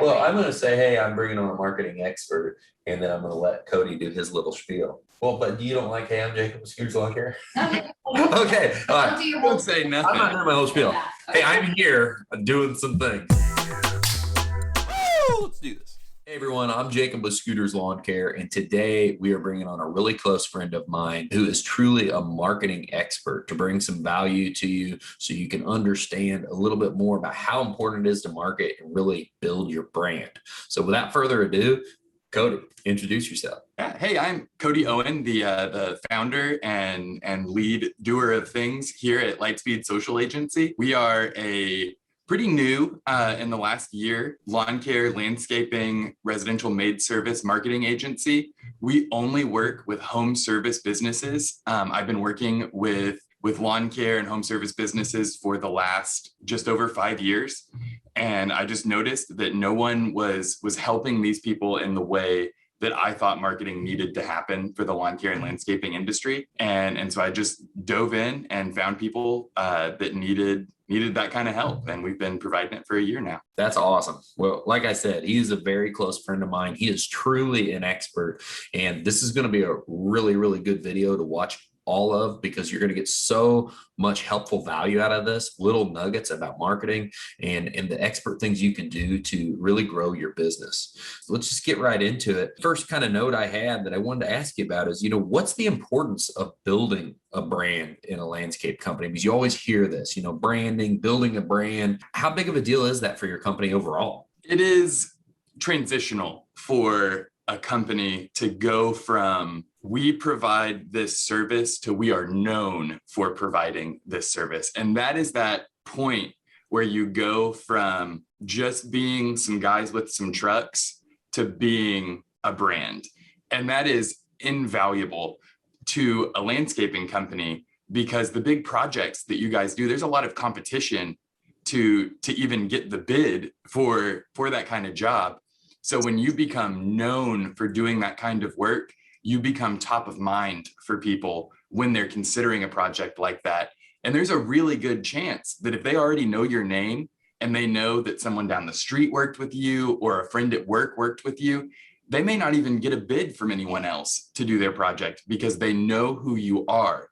Well, I'm going to say, hey, I'm bringing on a marketing expert, and then I'm going to let Cody do his little spiel. Well, but you don't like, hey, I'm Jacob with Scooters Lawn Care? Okay. Okay. All right. Don't say nothing. I'm not doing my whole spiel. Hey, I'm here doing some things. Woo! Let's do this. Hey everyone, I'm Jacob with Scooters Lawn Care, and today we are bringing on a really close friend of mine who is truly a marketing expert to bring some value to you so you can understand a little bit more about how important it is to market and really build your brand. So without further ado, Cody, introduce yourself. Hey, I'm Cody Owen, the founder and lead doer of things here at Lightspeed Social Agency. We are a pretty new in the last year lawn care, landscaping, residential maid service marketing agency. We only work with home service businesses. I've been working with lawn care and home service businesses for the last just over 5 years. And I just noticed that no one was helping these people in the way that I thought marketing needed to happen for the lawn care and landscaping industry. And so I just dove in and found people that needed that kind of help. And we've been providing it for a year now. That's awesome. Well, like I said, he's a very close friend of mine. He is truly an expert. And this is going to be a really, really good video to watch all of, because you're going to get so much helpful value out of this, little nuggets about marketing and the expert things you can do to really grow your business. So let's just get right into it. First kind of note I had that I wanted to ask you about is, what's the importance of building a brand in a landscape company? Because you always hear this, branding, building a brand. How big of a deal is that for your company overall? It is transitional for a company to go from we provide this service to we are known for providing this service. And that is that point where you go from just being some guys with some trucks to being a brand. And that is invaluable to a landscaping company, because the big projects that you guys do, there's a lot of competition to even get the bid for that kind of job. So when you become known for doing that kind of work, you become top of mind for people when they're considering a project like that. And there's a really good chance that if they already know your name and they know that someone down the street worked with you or a friend at work worked with you, they may not even get a bid from anyone else to do their project because they know who you are.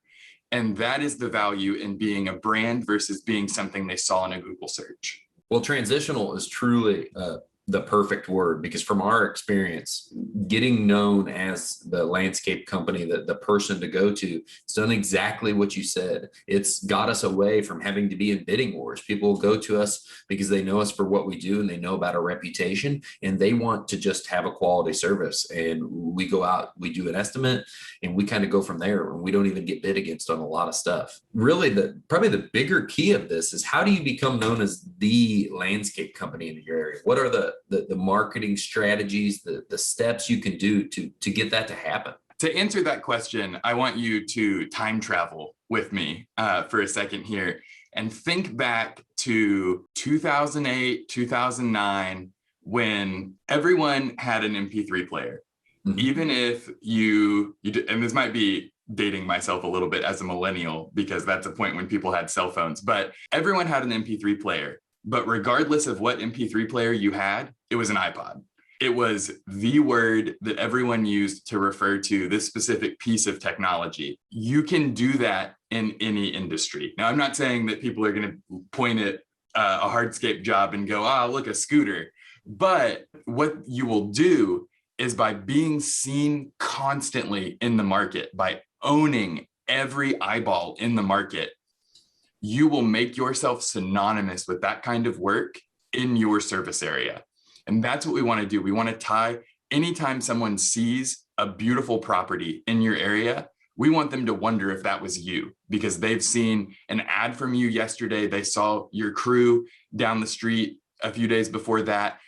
And that is the value in being a brand versus being something they saw in a Google search. Well, transitional is truly the perfect word, because from our experience, getting known as the landscape company, the person to go to, it's done exactly what you said. It's got us away from having to be in bidding wars. People will go to us because they know us for what we do and they know about our reputation, and they want to just have a quality service. And we go out, we do an estimate, and we kind of go from there, and we don't even get bid against on a lot of stuff. Really, probably the bigger key of this is, how do you become known as the landscape company in your area? What are the marketing strategies, the steps you can do to get that to happen? To answer that question, I want you to time travel with me for a second here and think back to 2008, 2009, when everyone had an MP3 player. Mm-hmm. Even if you and this might be dating myself a little bit as a millennial, because that's a point when people had cell phones, but everyone had an MP3 player. But regardless of what MP3 player you had, it was an iPod. It was the word that everyone used to refer to this specific piece of technology. You can do that in any industry. Now, I'm not saying that people are going to point at a hardscape job and go, look, a scooter. But what you will do is, by being seen constantly in the market, by owning every eyeball in the market, you will make yourself synonymous with that kind of work in your service area. And that's what we want to do. We want to tie, anytime someone sees a beautiful property in your area, we want them to wonder if that was you, because they've seen an ad from you yesterday. They saw your crew down the street a few days before that.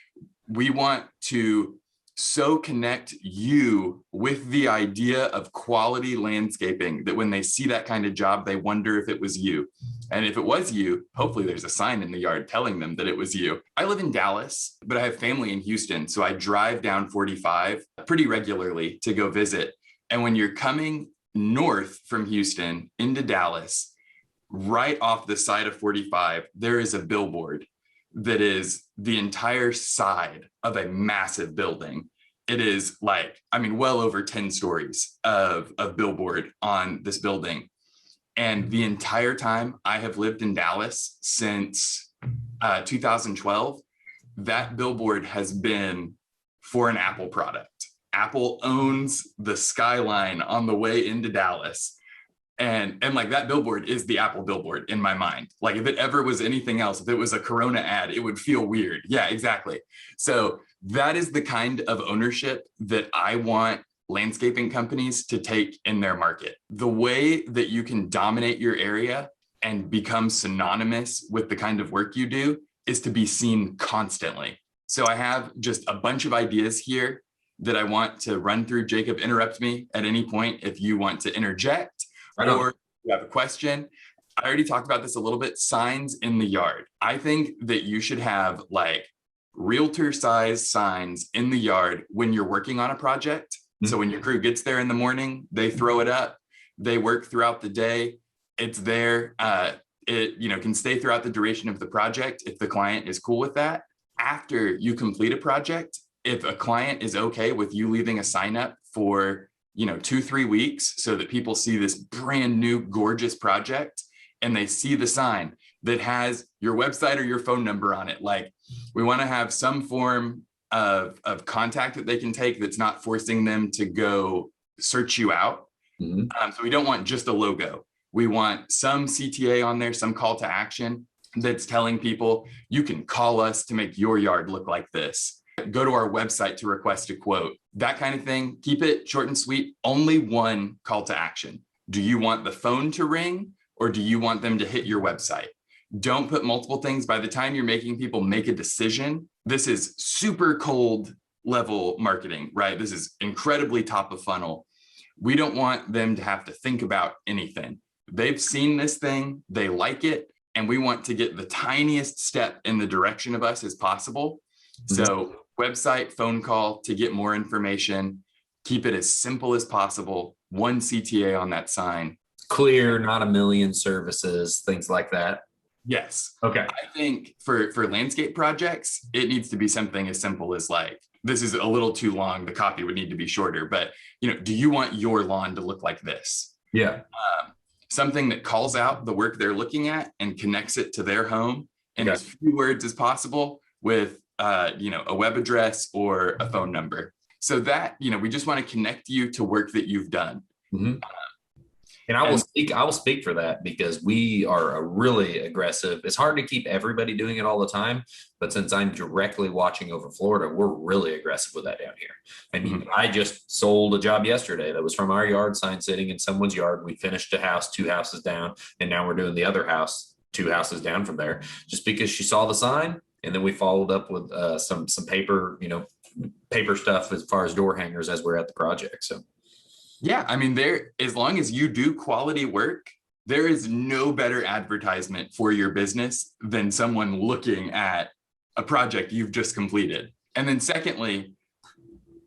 We want to so connect you with the idea of quality landscaping that when they see that kind of job, they wonder if it was you. And if it was you, hopefully there's a sign in the yard telling them that it was you. I live in Dallas, but I have family in Houston. So I drive down 45 pretty regularly to go visit. And when you're coming north from Houston into Dallas, right off the side of 45, there is a billboard that is the entire side of a massive building. It is like, I mean, well over 10 stories of billboard on this building. And the entire time I have lived in Dallas since 2012, that billboard has been for an Apple product. Apple owns the skyline on the way into Dallas. And like that billboard is the Apple billboard in my mind. Like if it ever was anything else, if it was a Corona ad, it would feel weird. Yeah, exactly. So that is the kind of ownership that I want landscaping companies to take in their market. The way that you can dominate your area and become synonymous with the kind of work you do is to be seen constantly. So I have just a bunch of ideas here that I want to run through. Jacob, interrupt me at any point if you want to interject or you have a question. I already talked about this a little bit. Signs in the yard. I think that you should have like realtor size signs in the yard when you're working on a project. Mm-hmm. So when your crew gets there in the morning, they throw it up, they work throughout the day. It's there. It can stay throughout the duration of the project if the client is cool with that. After you complete a project, if a client is okay with you leaving a sign up for 2-3 weeks so that people see this brand new gorgeous project and they see the sign that has your website or your phone number on it, like we want to have some form of contact that they can take that's not forcing them to go search you out. Mm-hmm. So we don't want just a logo. We want some CTA on there, some call to action that's telling people you can call us to make your yard look like this. Go to our website to request a quote, that kind of thing. Keep it short and sweet. Only one call to action. Do you want the phone to ring or do you want them to hit your website? Don't put multiple things. By the time you're making people make a decision, this is super cold level marketing, right? This is incredibly top of funnel. We don't want them to have to think about anything. They've seen this thing, they like it, and we want to get the tiniest step in the direction of us as possible. Mm-hmm. So website, phone call to get more information, keep it as simple as possible. One CTA on that sign. Clear, not a million services, things like that. Yes. Okay. I think for landscape projects, it needs to be something as simple as like, this is a little too long. The copy would need to be shorter, but do you want your lawn to look like this? Yeah. Something that calls out the work they're looking at and connects it to their home in as few words as possible with a web address or a phone number, so that we just want to connect you to work that you've done. Mm-hmm. And I will speak for that because we are really aggressive. It's hard to keep everybody doing it all the time, but since I'm directly watching over Florida, we're really aggressive with that down here. I mean, mm-hmm. I just sold a job yesterday that was from our yard sign sitting in someone's yard. We finished a house 2 houses down, and now we're doing the other house 2 houses down from there, just because she saw the sign. And then we followed up with some paper, paper stuff as far as door hangers as we're at the project. So. Yeah, I mean, as long as you do quality work, there is no better advertisement for your business than someone looking at a project you've just completed. And then secondly,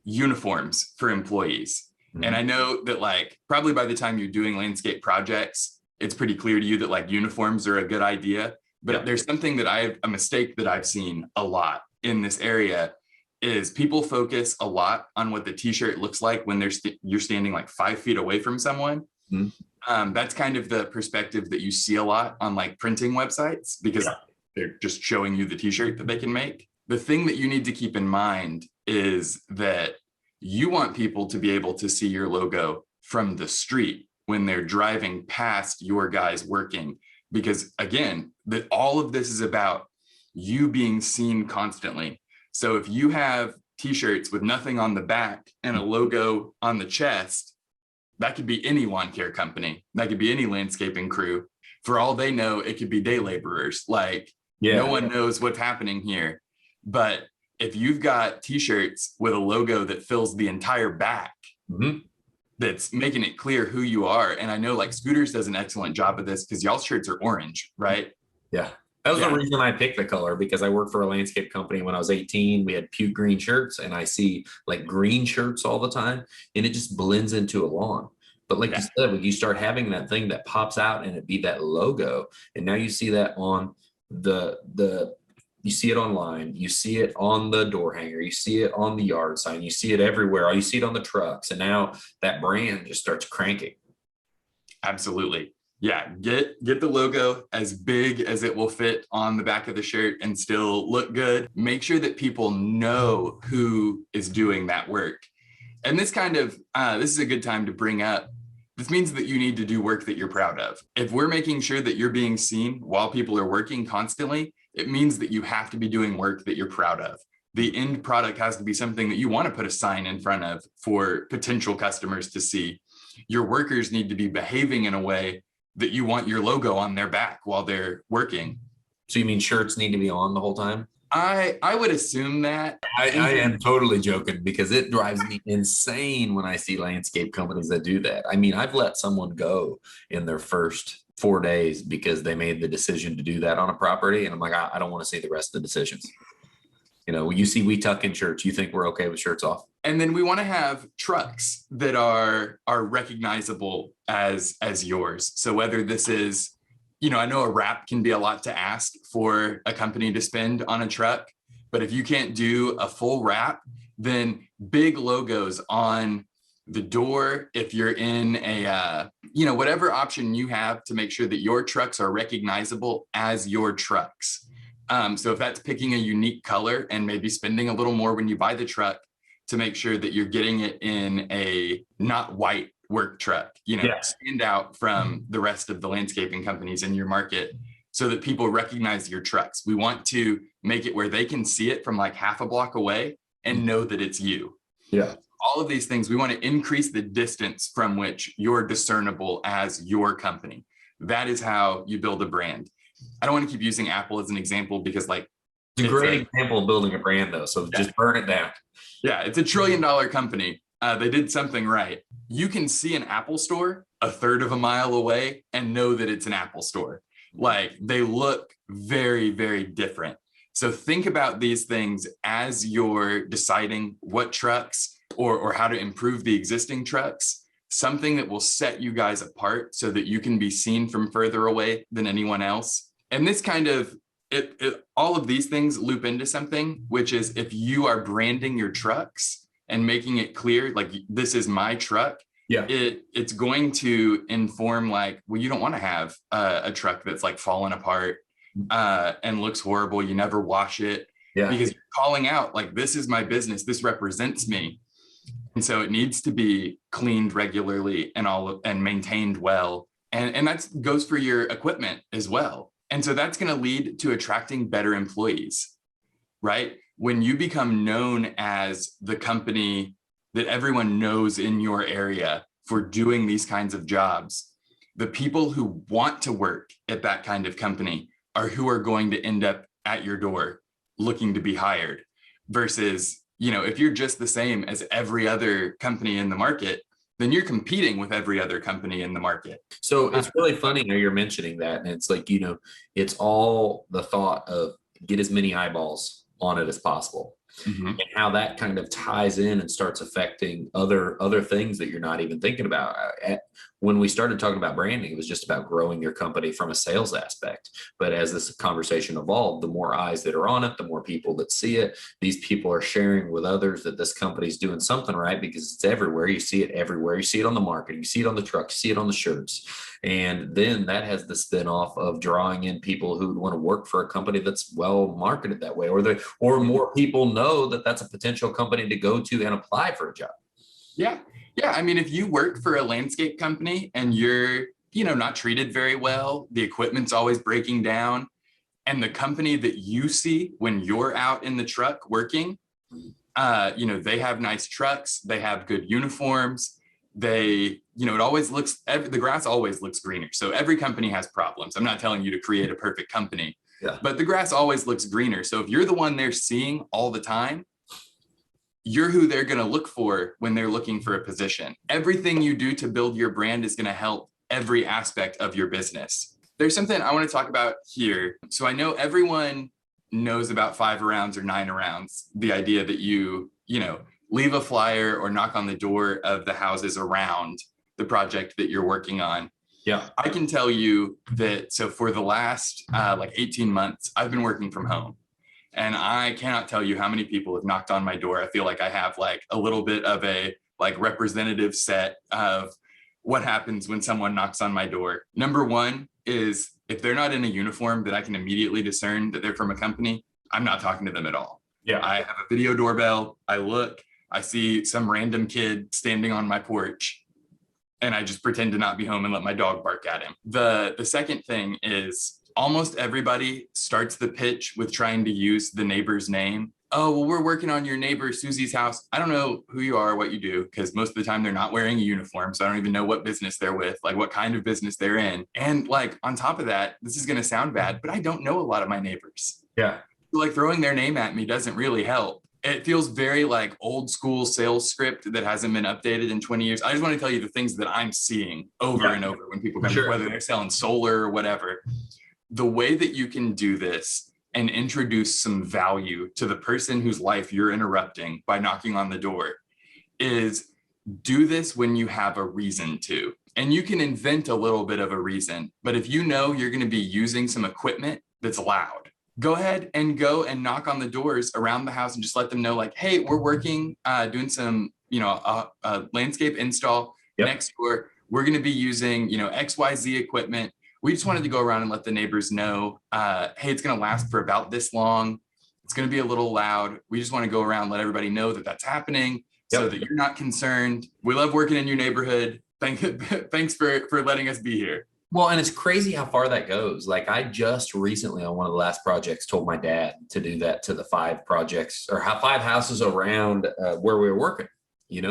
uniforms for employees. Mm-hmm. And I know that probably by the time you're doing landscape projects, it's pretty clear to you that uniforms are a good idea. But there's something that a mistake that I've seen a lot in this area is people focus a lot on what the t-shirt looks like when you're standing 5 feet away from someone. Mm-hmm. That's kind of the perspective that you see a lot on printing websites because they're just showing you the t-shirt that they can make. The thing that you need to keep in mind is that you want people to be able to see your logo from the street when they're driving past your guys working. Because again, all of this is about you being seen constantly. So if you have t-shirts with nothing on the back and a logo on the chest, that could be any lawn care company. That could be any landscaping crew. For all they know, it could be day laborers. No one knows what's happening here. But if you've got t-shirts with a logo that fills the entire back, mm-hmm. that's making it clear who you are. And I know Scooters does an excellent job of this because y'all's shirts are orange, right? Yeah. That was the reason I picked the color, because I worked for a landscape company when I was 18. We had puke green shirts, and I see green shirts all the time, and it just blends into a lawn. But you said, when you start having that thing that pops out and it be that logo, and now you see that on the You see it online, you see it on the door hanger, you see it on the yard sign, you see it everywhere, you see it on the trucks. And now that brand just starts cranking. Absolutely. Yeah, get the logo as big as it will fit on the back of the shirt and still look good. Make sure that people know who is doing that work. And this is a good time to bring up, this means that you need to do work that you're proud of. If we're making sure that you're being seen while people are working constantly, it means that you have to be doing work that you're proud of. The end product has to be something that you want to put a sign in front of for potential customers to see. Your workers need to be behaving in a way that you want your logo on their back while they're working. So you mean shirts need to be on the whole time? I would assume that. I am totally joking, because it drives me insane when I see landscape companies that do that. I mean, I've let someone go in their first 4 days because they made the decision to do that on a property. And I'm like, I don't want to see the rest of the decisions. You know, when you see we tuck in shirts, you think we're okay with shirts off. And then we want to have trucks that are recognizable as yours. So whether this is, I know a wrap can be a lot to ask for a company to spend on a truck, but if you can't do a full wrap, then big logos on the door, if you're in a, whatever option you have to make sure that your trucks are recognizable as your trucks. So if that's picking a unique color and maybe spending a little more when you buy the truck to make sure that you're getting it in a not white work truck, stand out from the rest of the landscaping companies in your market so that people recognize your trucks. We want to make it where they can see it from like half a block away and know that it's you. Yeah. All of these things, we want to increase the distance from which you're discernible as your company. That is how you build a brand. I don't want to keep using Apple as an example because it's a great example of building a brand though. So just burn it down. Yeah. It's $1 trillion company. They did something right. You can see an Apple store a third of a mile away and know that it's an Apple store. Like they look very, very different. So think about these things as you're deciding what trucks or how to improve the existing trucks, something that will set you guys apart so that you can be seen from further away than anyone else. And this all of these things loop into something, which is if you are branding your trucks and making it clear, like this is my truck, it's going to inform you don't want to have a truck that's like falling apart and looks horrible. You never wash it because you're calling out like, this is my business. This represents me. And so it needs to be cleaned regularly and maintained well. And that goes for your equipment as well. And so that's going to lead to attracting better employees, right? When you become known as the company that everyone knows in your area for doing these kinds of jobs, the people who want to work at that kind of company are who are going to end up at your door looking to be hired versus, if you're just the same as every other company in the market, then you're competing with every other company in the market. So it's really funny how you're mentioning that. And it's like, it's all the thought of get as many eyeballs on it as possible. Mm-hmm. And how that kind of ties in and starts affecting other things that you're not even thinking about. When we started talking about branding, it was just about growing your company from a sales aspect. But as this conversation evolved, the more eyes that are on it, the more people that see it, these people are sharing with others that this company's doing something right because it's everywhere. You see it everywhere. You see it on the market. You see it on the truck. You see it on the shirts. And then that has the spin-off of drawing in people who want to work for a company that's well marketed that way, or more people know that that's a potential company to go to and apply for a job. Yeah. Yeah. I mean, if you work for a landscape company and you're, not treated very well, the equipment's always breaking down, and the company that you see when you're out in the truck working, they have nice trucks, they have good uniforms, it always looks, the grass always looks greener. So every company has problems. I'm not telling you to create a perfect company, but the grass always looks greener. So if you're the one they're seeing all the time, you're who they're going to look for when they're looking for a position. Everything you do to build your brand is going to help every aspect of your business. There's something I want to talk about here. So I know everyone knows about 5 arounds or 9 arounds, the idea that you leave a flyer or knock on the door of the houses around the project that you're working on. Yeah. I can tell you that, so for the last 18 months, I've been working from home. And I cannot tell you how many people have knocked on my door. I feel like I have like a little bit of a like representative set of what happens when someone knocks on my door. Number one is if they're not in a uniform that I can immediately discern that they're from a company, I'm not talking to them at all. Yeah. I have a video doorbell. I look, I see some random kid standing on my porch, and I just pretend to not be home and let my dog bark at him. The second thing is almost everybody starts the pitch with trying to use the neighbor's name. Oh, well, we're working on your neighbor Susie's house. I don't know who you are or what you do, because most of the time they're not wearing a uniform. So I don't even know what business they're with, like what kind of business they're in. And like on top of that, this is going to sound bad, but I don't know a lot of my neighbors. Yeah. Like throwing their name at me doesn't really help. It feels very like old school sales script that hasn't been updated in 20 years. I just want to tell you the things that I'm seeing over and over when people come, whether they're selling solar or whatever. The way that you can do this and introduce some value to the person whose life you're interrupting by knocking on the door is do this when you have a reason to. And you can invent a little bit of a reason, but if you know you're going to be using some equipment that's loud, go ahead and go and knock on the doors around the house and just let them know like, hey, we're working, doing some, a landscape install next door. We're going to be using, XYZ equipment. We just wanted to go around and let the neighbors know, hey, it's going to last for about this long. It's going to be a little loud. We just want to go around and let everybody know that that's happening so that you're not concerned. We love working in your neighborhood. Thanks for letting us be here. Well, and it's crazy how far that goes. Like I just recently on one of the last projects told my dad to do that to the 5 projects or 5 houses around where we were working.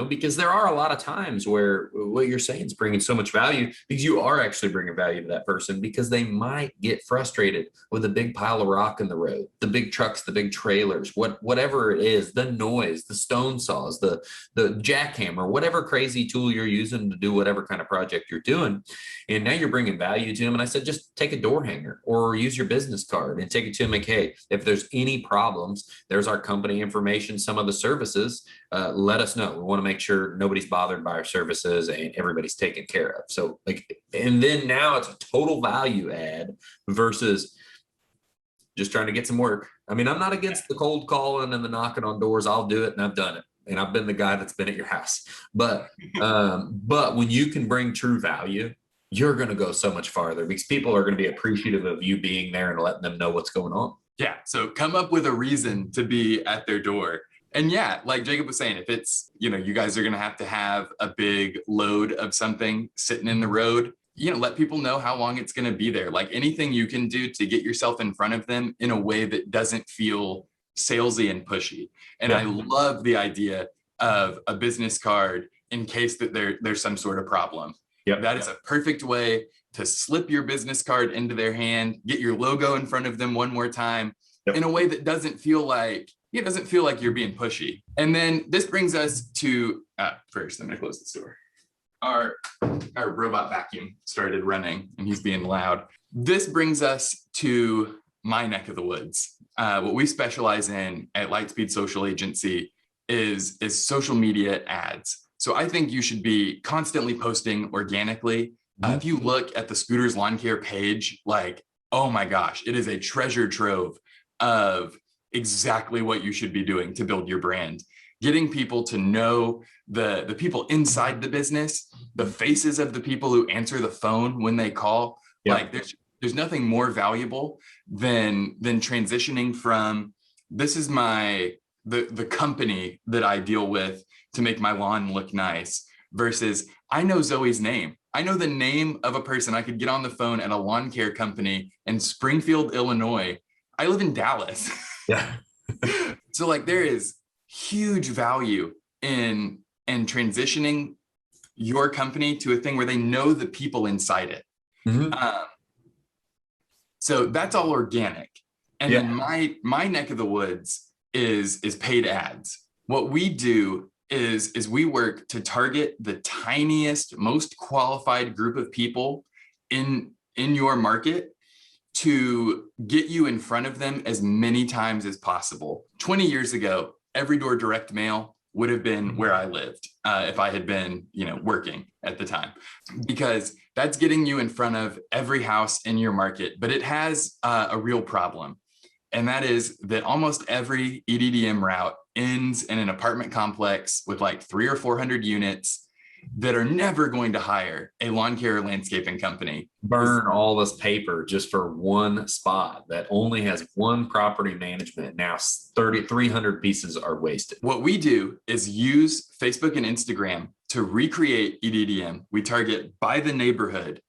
Because there are a lot of times where what you're saying is bringing so much value because you are actually bringing value to that person because they might get frustrated with a big pile of rock in the road, the big trucks, the big trailers, whatever it is, the noise, the stone saws, the jackhammer, whatever crazy tool you're using to do whatever kind of project you're doing. And now you're bringing value to them. And I said, just take a door hanger or use your business card and take it to them like, hey, if there's any problems, there's our company information, some of the services, let us know. We want to make sure nobody's bothered by our services and everybody's taken care of. So and then now it's a total value add versus just trying to get some work. I mean, I'm not against the cold calling and the knocking on doors. I'll do it and I've done it. And I've been the guy that's been at your house. But when you can bring true value, you're going to go so much farther because people are going to be appreciative of you being there and letting them know what's going on. Yeah. So come up with a reason to be at their door. And yeah, like Jacob was saying, if it's, you guys are going to have a big load of something sitting in the road, let people know how long it's going to be there. Like anything you can do to get yourself in front of them in a way that doesn't feel salesy and pushy. And I love the idea of a business card in case that there's some sort of problem. That is a perfect way to slip your business card into their hand, get your logo in front of them one more time in a way that doesn't feel like you're being pushy. And then this brings us to, first, I'm gonna close this door. Our robot vacuum started running and he's being loud. This brings us to my neck of the woods. What we specialize in at Lightspeed Social Agency is social media ads. So I think you should be constantly posting organically. If you look at the Scooters Lawn Care page, like, oh my gosh, it is a treasure trove of exactly what you should be doing to build your brand. Getting people to know the people inside the business, the faces of the people who answer the phone when they call. Like there's nothing more valuable than transitioning from this is the company that I deal with to make my lawn look nice versus I know Zoe's name. I know the name of a person. I could get on the phone at a lawn care company in Springfield, Illinois. I live in Dallas. Yeah. So like there is huge value in transitioning your company to a thing where they know the people inside it. So that's all organic. And then my neck of the woods is paid ads. What we do is we work to target the tiniest, most qualified group of people in your market to get you in front of them as many times as possible. 20 years ago, every door direct mail would have been where I lived if I had been, working at the time, because that's getting you in front of every house in your market. But it has a real problem. And that is that almost every EDDM route ends in an apartment complex with like 300 or 400 units that are never going to hire a lawn care or landscaping company. Burn all this paper just for one spot that only has one property management. Now 300 pieces are wasted. What we do is use Facebook and Instagram to recreate EDDM. We target by the neighborhood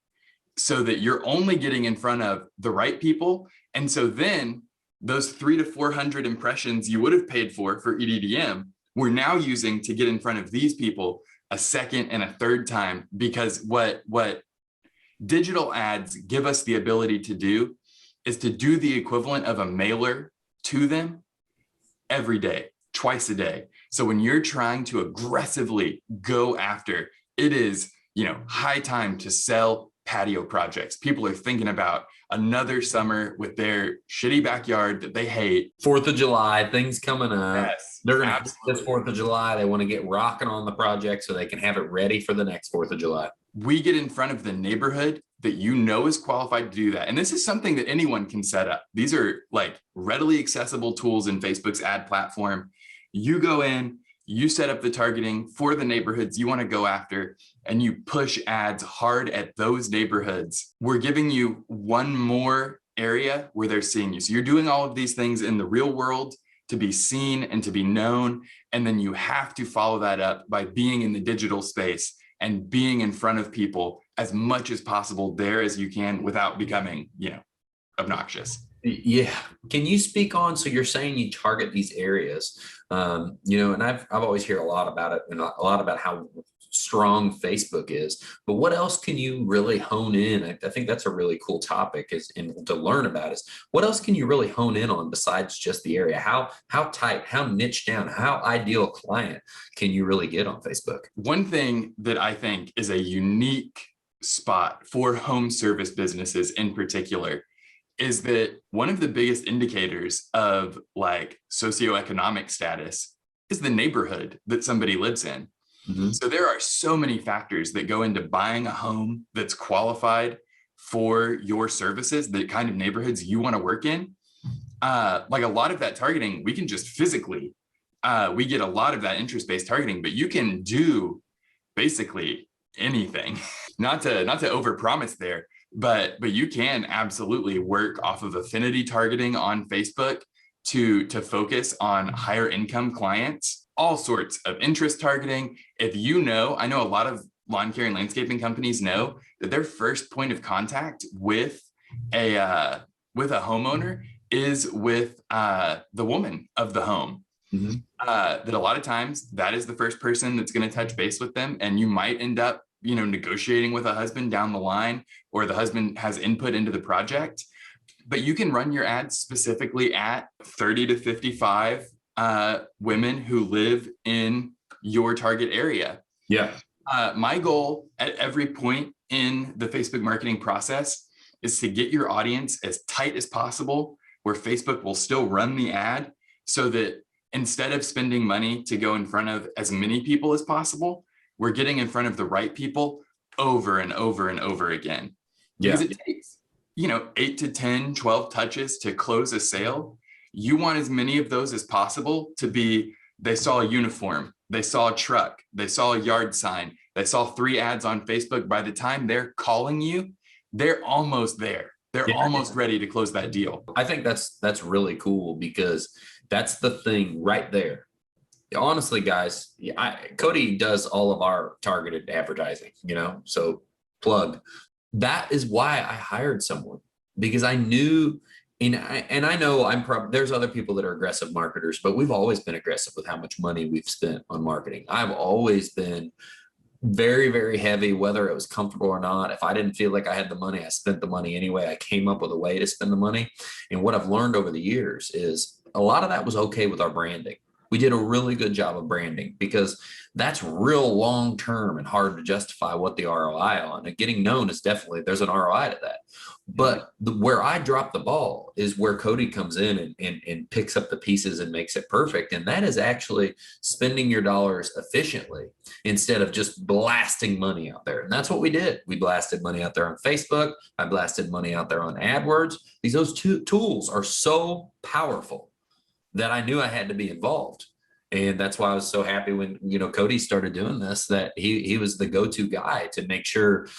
so that you're only getting in front of the right people. And so then those 300 to 400 impressions you would have paid for EDDM, we're now using to get in front of these people a second and a third time, because what digital ads give us the ability to do is to do the equivalent of a mailer to them every day, twice a day. So when you're trying to aggressively go after, it is, high time to sell patio projects. People are thinking about another summer with their shitty backyard that they hate. 4th of July, things coming up. Yes, they're going to have this 4th of July. They want to get rocking on the project so they can have it ready for the next 4th of July. We get in front of the neighborhood that is qualified to do that. And this is something that anyone can set up. These are like readily accessible tools in Facebook's ad platform. You go in, you set up the targeting for the neighborhoods you want to go after, and you push ads hard at those neighborhoods. We're giving you one more area where they're seeing you. So you're doing all of these things in the real world to be seen and to be known. And then you have to follow that up by being in the digital space and being in front of people as much as possible there as you can without becoming, obnoxious. Yeah. Can you speak on, so you're saying you target these areas, and I've always heard a lot about it and a lot about how strong Facebook is, but what else can you really hone in? I think that's a really cool topic and to learn about is what else can you really hone in on besides just the area? How tight, how niche down, how ideal client can you really get on Facebook? One thing that I think is a unique spot for home service businesses in particular is that one of the biggest indicators of like socioeconomic status is the neighborhood that somebody lives in. Mm-hmm. So there are so many factors that go into buying a home that's qualified for your services, the kind of neighborhoods you want to work in. Like a lot of that targeting, we can just physically, we get a lot of that interest-based targeting, but you can do basically anything. Not to overpromise there, but you can absolutely work off of affinity targeting on Facebook to focus on higher income clients, all sorts of interest targeting. If I know a lot of lawn care and landscaping companies know that their first point of contact with a homeowner is with the woman of the home. Mm-hmm. That a lot of times that is the first person that's going to touch base with them, and you might end up negotiating with a husband down the line, or the husband has input into the project. But you can run your ads specifically at 30 to 55 women who live in your target area. Yeah. My goal at every point in the Facebook marketing process is to get your audience as tight as possible, where Facebook will still run the ad, so that instead of spending money to go in front of as many people as possible, we're getting in front of the right people over and over and over again. Yeah. Because it takes, 8 to 10, 12 touches to close a sale. You want as many of those as possible to be, they saw a uniform, they saw a truck, they saw a yard sign, they saw 3 ads on Facebook. By the time they're calling you, they're almost there. They're almost ready to close that deal. I think that's really cool, because that's the thing right there. Honestly, guys, Cody does all of our targeted advertising, so plug. That is why I hired someone, because I knew, and I know there's other people that are aggressive marketers, but we've always been aggressive with how much money we've spent on marketing. I've always been very, very heavy, whether it was comfortable or not. If I didn't feel like I had the money, I spent the money anyway. I came up with a way to spend the money. And what I've learned over the years is a lot of that was okay with our branding. We did a really good job of branding, because that's real long-term and hard to justify what the ROI on. And getting known is definitely, there's an ROI to that. But where I drop the ball is where Cody comes in and picks up the pieces and makes it perfect. And that is actually spending your dollars efficiently instead of just blasting money out there. And that's what we did. We blasted money out there on Facebook. I blasted money out there on AdWords. Those two tools are so powerful that I knew I had to be involved. And that's why I was so happy when, Cody started doing this, that he was the go-to guy to make sure,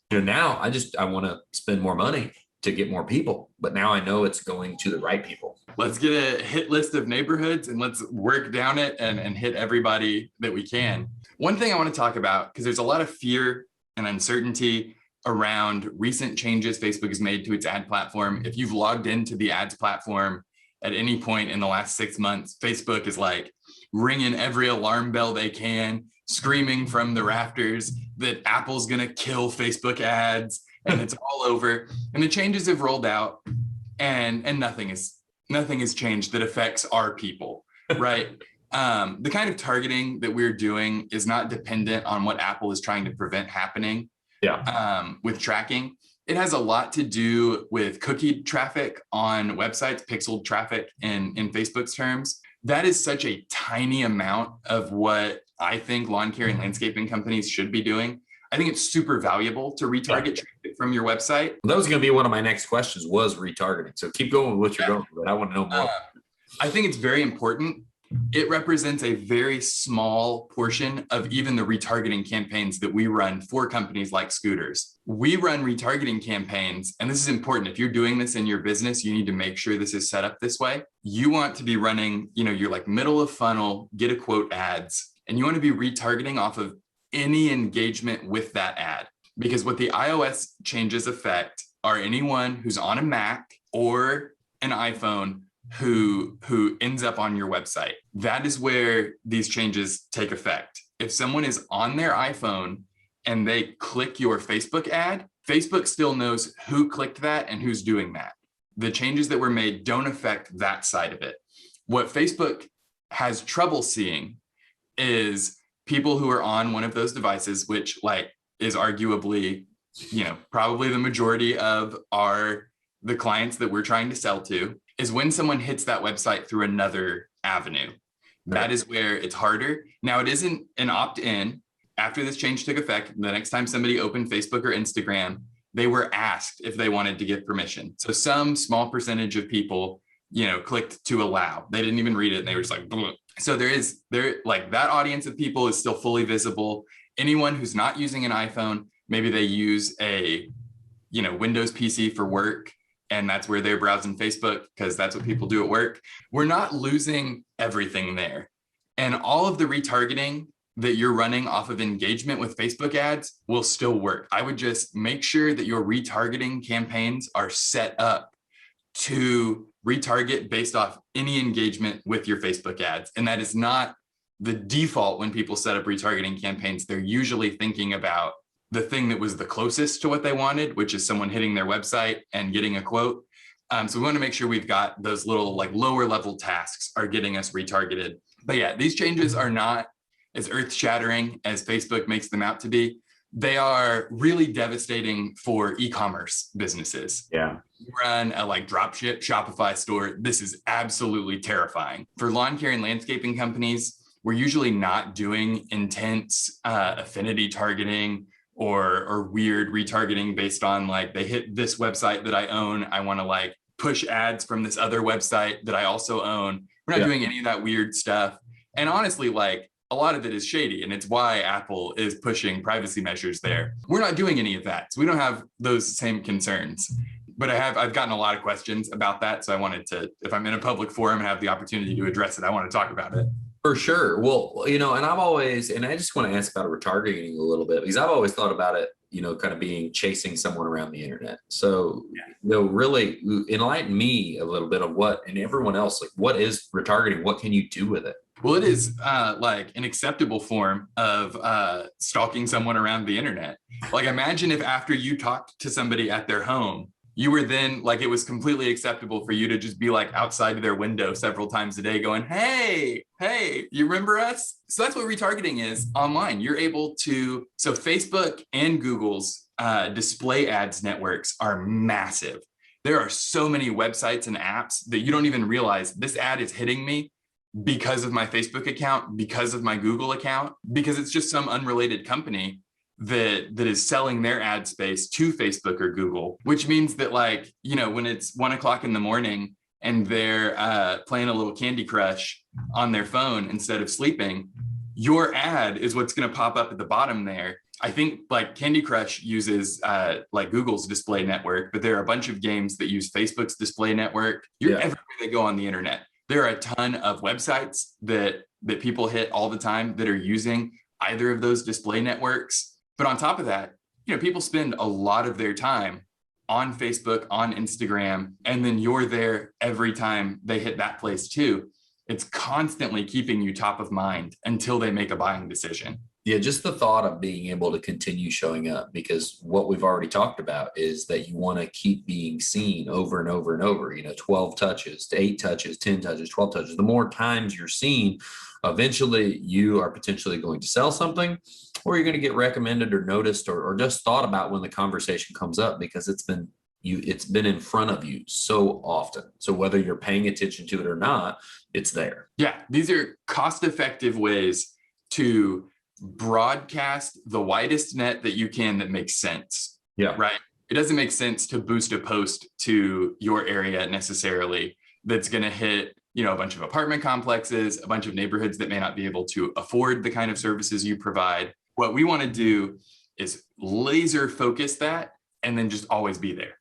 now I want to spend more money to get more people, but now I know it's going to the right people. Let's get a hit list of neighborhoods and let's work down it and hit everybody that we can. One thing I want to talk about, because there's a lot of fear and uncertainty around recent changes Facebook has made to its ad platform. If you've logged into the ads platform at any point in the last 6 months, Facebook is like ringing every alarm bell they can, screaming from the rafters that Apple's going to kill Facebook ads and it's all over. And the changes have rolled out and nothing has changed that affects our people, right? The kind of targeting that we're doing is not dependent on what Apple is trying to prevent happening with tracking. It has a lot to do with cookie traffic on websites, pixel traffic in Facebook's terms. That is such a tiny amount of what I think lawn care and landscaping companies should be doing. I think it's super valuable to retarget traffic from your website. That was going to be one of my next questions, was retargeting. So keep going with what you're going with. I want to know more. I think it's very important. It represents a very small portion of even the retargeting campaigns that we run for companies like Scooters. We run retargeting campaigns, and this is important. If you're doing this in your business, you need to make sure this is set up this way. You want to be running, your like middle of funnel, get a quote ads, and you want to be retargeting off of any engagement with that ad. Because what the iOS changes affect are anyone who's on a Mac or an iPhone who ends up on your website. That is where these changes take effect. If someone is on their iPhone and they click your Facebook ad, Facebook still knows who clicked that and who's doing that. The changes that were made don't affect that side of it. What Facebook has trouble seeing is people who are on one of those devices, which is arguably, probably the majority of the clients that we're trying to sell to, is when someone hits that website through another avenue. Right. That is where it's harder. Now, it isn't an opt-in. After this change took effect, the next time somebody opened Facebook or Instagram, they were asked if they wanted to give permission. So some small percentage of people, clicked to allow. They didn't even read it. And they were just like, bleh. So that audience of people is still fully visible. Anyone who's not using an iPhone, maybe they use a, Windows PC for work, and that's where they're browsing Facebook because that's what people do at work. We're not losing everything there. And all of the retargeting that you're running off of engagement with Facebook ads will still work. I would just make sure that your retargeting campaigns are set up to retarget based off any engagement with your Facebook ads. And that is not the default when people set up retargeting campaigns. They're usually thinking about the thing that was the closest to what they wanted, which is someone hitting their website and getting a quote. So we want to make sure we've got those little lower level tasks are getting us retargeted. But yeah, these changes are not as earth shattering as Facebook makes them out to be. They are really devastating for e-commerce businesses. Yeah. You run a dropship Shopify store. This is absolutely terrifying. For lawn care and landscaping companies, we're usually not doing intense affinity targeting or weird retargeting based on they hit this website that I own. I want to push ads from this other website that I also own. We're not doing any of that weird stuff. And honestly, a lot of it is shady, and it's why Apple is pushing privacy measures there. We're not doing any of that. So we don't have those same concerns. But I've gotten a lot of questions about that. So I wanted to, if I'm in a public forum and have the opportunity to address it, I want to talk about it. For sure. Well, and I just want to ask about retargeting a little bit, because I've always thought about it, kind of being chasing someone around the internet. So, really enlighten me a little bit of what, and everyone else, what is retargeting? What can you do with it? Well, it is an acceptable form of stalking someone around the internet. Imagine if after you talked to somebody at their home, you were then like, it was completely acceptable for you to just be like outside of their window several times a day going, hey, you remember us? So that's what retargeting is online. You're able to, so Facebook and Google's display ads networks are massive. There are so many websites and apps that you don't even realize this ad is hitting me because of my Facebook account, because of my Google account, because it's just some unrelated company that is selling their ad space to Facebook or Google, which means that, like, you know, when it's 1 o'clock in the morning and they're playing a little Candy Crush on their phone instead of sleeping, your ad is what's going to pop up at the bottom there. I think like Candy Crush uses like Google's display network, but there are a bunch of games that use Facebook's display network. You're everywhere they go on the internet. There are a ton of websites that people hit all the time that are using either of those display networks. But on top of that, you know, people spend a lot of their time on Facebook, on Instagram, and then you're there every time they hit that place too. It's constantly keeping you top of mind until they make a buying decision. Yeah, just the thought of being able to continue showing up, because what we've already talked about is that you want to keep being seen over and over and over, you know, 12 touches, 8 touches, 10 touches, 12 touches. The more times you're seen, eventually you are potentially going to sell something, or you're going to get recommended or noticed or just thought about when the conversation comes up, because it's been in front of you so often. So whether you're paying attention to it or not, it's there. Yeah, these are cost-effective ways to broadcast the widest net that you can that makes sense. Yeah. Right. It doesn't make sense to boost a post to your area necessarily that's going to hit, you know, a bunch of apartment complexes, a bunch of neighborhoods that may not be able to afford the kind of services you provide. What we want to do is laser focus that and then just always be there.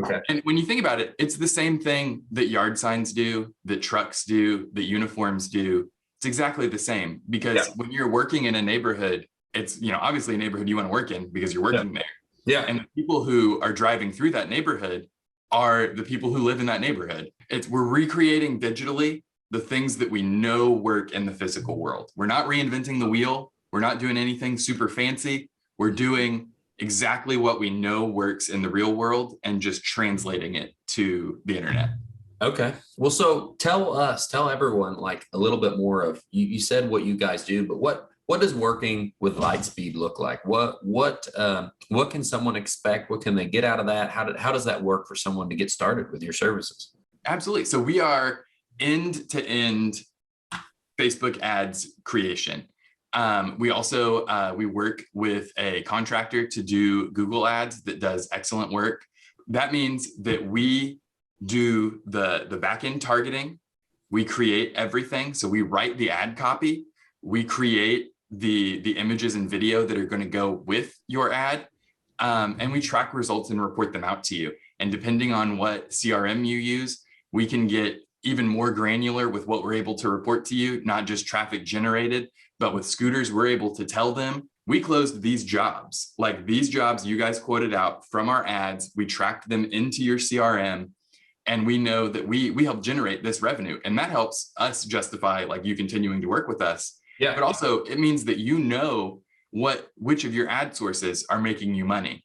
Okay. And when you think about it, it's the same thing that yard signs do, that trucks do, that uniforms do. It's exactly the same, because when you're working in a neighborhood, it's, you know, obviously a neighborhood you want to work in because you're working there. Yeah. And the people who are driving through that neighborhood are the people who live in that neighborhood. We're recreating digitally the things that we know work in the physical world. We're not reinventing the wheel. We're not doing anything super fancy. We're doing exactly what we know works in the real world and just translating it to the internet. Okay. Well, so tell everyone like a little bit more of, you said what you guys do, but what does working with Lightspeed look like? What can someone expect? What can they get out of that? How does that work for someone to get started with your services? Absolutely. So we are end-to-end Facebook ads creation. We also, we work with a contractor to do Google ads that does excellent work. That means that we do the back-end targeting. We create everything. So we write the ad copy. We create the images and video that are going to go with your ad. And we track results and report them out to you. And depending on what CRM you use, we can get even more granular with what we're able to report to you, not just traffic generated, but with Scooters, we're able to tell them, we closed these jobs. Like these jobs you guys quoted out from our ads, we tracked them into your CRM, and we know that we help generate this revenue. And that helps us justify like you continuing to work with us. Yeah. But also it means that you know which of your ad sources are making you money.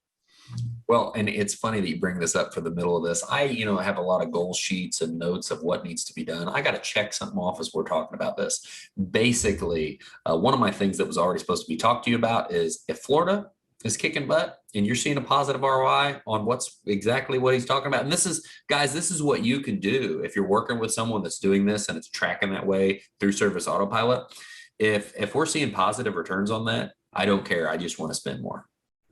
Well, and it's funny that you bring this up for the middle of this. I have a lot of goal sheets and notes of what needs to be done. I got to check something off as we're talking about this. Basically, one of my things that was already supposed to be talked to you about is if Florida is kicking butt and you're seeing a positive ROI on what's exactly what he's talking about. And this is what you can do if you're working with someone that's doing this and it's tracking that way through Service Autopilot. If we're seeing positive returns on that, I don't care. I just want to spend more.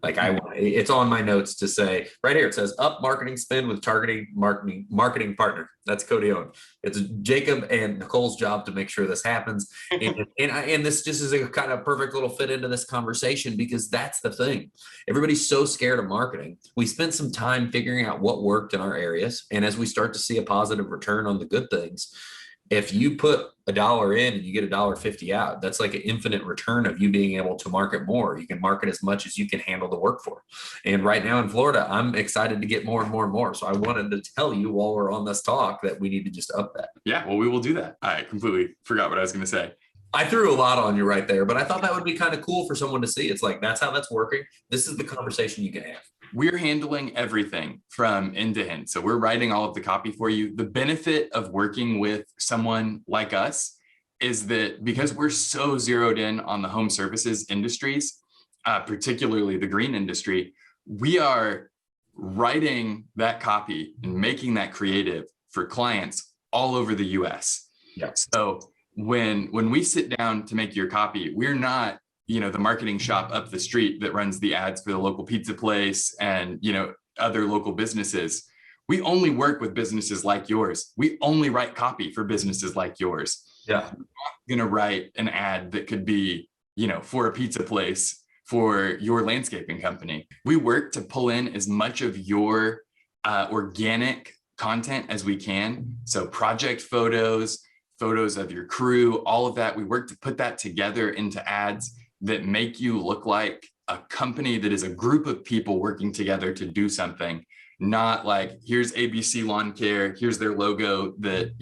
Like it's on my notes to say right here, it says up marketing spend with targeting marketing partner. That's Cody Owen. It's Jacob and Nicole's job to make sure this happens. And this just is a kind of perfect little fit into this conversation, because that's the thing. Everybody's so scared of marketing. We spent some time figuring out what worked in our areas. And as we start to see a positive return on the good things, if you put $1 in and you get $1.50 out, that's like an infinite return of you being able to market more. You can market as much as you can handle the work for. And right now in Florida, I'm excited to get more and more and more. So I wanted to tell you while we're on this talk that we need to just up that. Yeah, well, we will do that. I completely forgot what I was going to say. I threw a lot on you right there, but I thought that would be kind of cool for someone to see. It's like, that's how that's working. This is the conversation you can have. We're handling everything from end to end. So we're writing all of the copy for you. The benefit of working with someone like us is that because we're so zeroed in on the home services industries, particularly the green industry, we are writing that copy and making that creative for clients all over the US. Yeah. So when we sit down to make your copy, we're not, the marketing shop up the street that runs the ads for the local pizza place and, other local businesses. We only work with businesses like yours. We only write copy for businesses like yours. Yeah. We're not going to write an ad that could be, for a pizza place, for your landscaping company. We work to pull in as much of your organic content as we can. So project photos of your crew, all of that. We work to put that together into ads that make you look like a company that is a group of people working together to do something, not like, here's ABC Lawn Care, here's their logo that,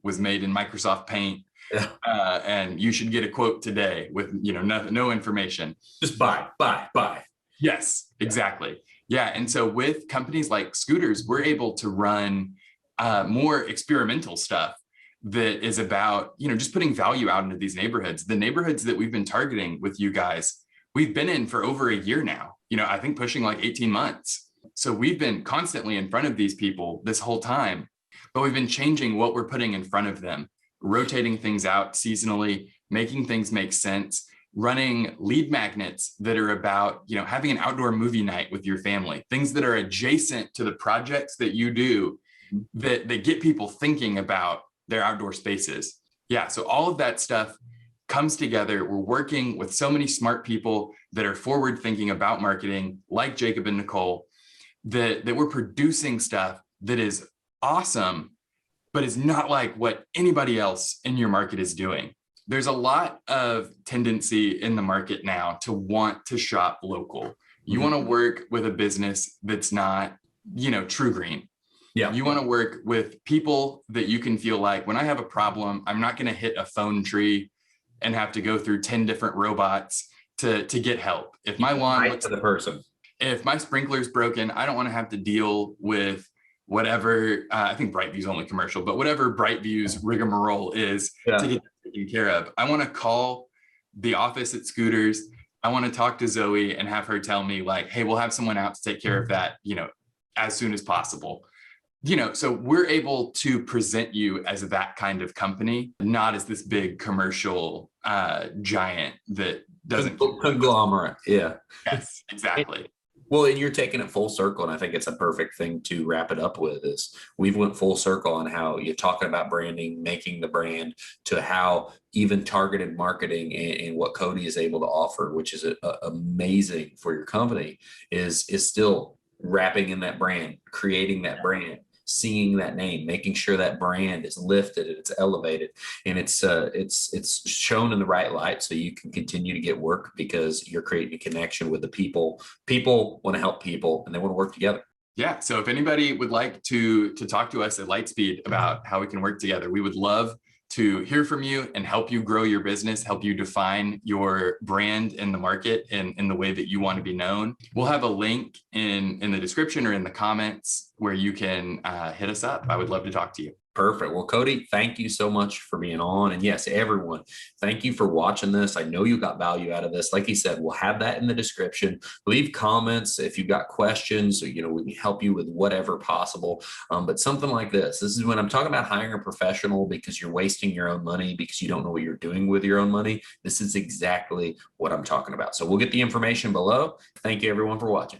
was made in Microsoft Paint. Yeah. And you should get a quote today with, no information. Just buy. Yes, exactly. Yeah. And so with companies like Scooters, we're able to run more experimental stuff that is about, just putting value out into these neighborhoods. The neighborhoods that we've been targeting with you guys, we've been in for over a year now, I think pushing like 18 months. So we've been constantly in front of these people this whole time, but we've been changing what we're putting in front of them, rotating things out seasonally, making things make sense, running lead magnets that are about, having an outdoor movie night with your family, things that are adjacent to the projects that you do that get people thinking about their outdoor spaces. Yeah, so all of that stuff comes together. We're working with so many smart people that are forward thinking about marketing, like Jacob and Nicole, that we're producing stuff that is awesome, but is not like what anybody else in your market is doing. There's a lot of tendency in the market now to want to shop local. You want to work with a business that's not, true green. Yeah. You want to work with people that you can feel like, when I have a problem, I'm not going to hit a phone tree and have to go through 10 different robots to get help. If my lawn looks to the person, if my sprinkler's broken, I don't want to have to deal with whatever, I think Brightview's only commercial, but whatever Brightview's rigmarole is to get taken care of. I want to call the office at Scooters. I want to talk to Zoe and have her tell me like, hey, we'll have someone out to take care of that, as soon as possible. So we're able to present you as that kind of company, not as this big commercial giant that doesn't conglomerate. Yeah. Yes, exactly. Well, and you're taking it full circle, and I think it's a perfect thing to wrap it up with. Is we've went full circle on how you're talking about branding, making the brand, to how even targeted marketing and what Cody is able to offer, which is amazing for your company, is still wrapping in that brand, creating that brand, seeing that name, making sure that brand is lifted and it's elevated and it's shown in the right light so you can continue to get work because you're creating a connection with the people. People want to help people and they want to work together. Yeah. So if anybody would like to talk to us at Lightspeed about how we can work together, we would love to hear from you and help you grow your business, help you define your brand in the market and in the way that you want to be known. We'll have a link in the description or in the comments where you can hit us up. I would love to talk to you. Perfect. Well, Cody, thank you so much for being on. And yes, everyone, thank you for watching this. I know you got value out of this. Like he said, we'll have that in the description. Leave comments if you've got questions, or, we can help you with whatever possible. But something like this is when I'm talking about hiring a professional because you're wasting your own money because you don't know what you're doing with your own money. This is exactly what I'm talking about. So we'll get the information below. Thank you, everyone, for watching.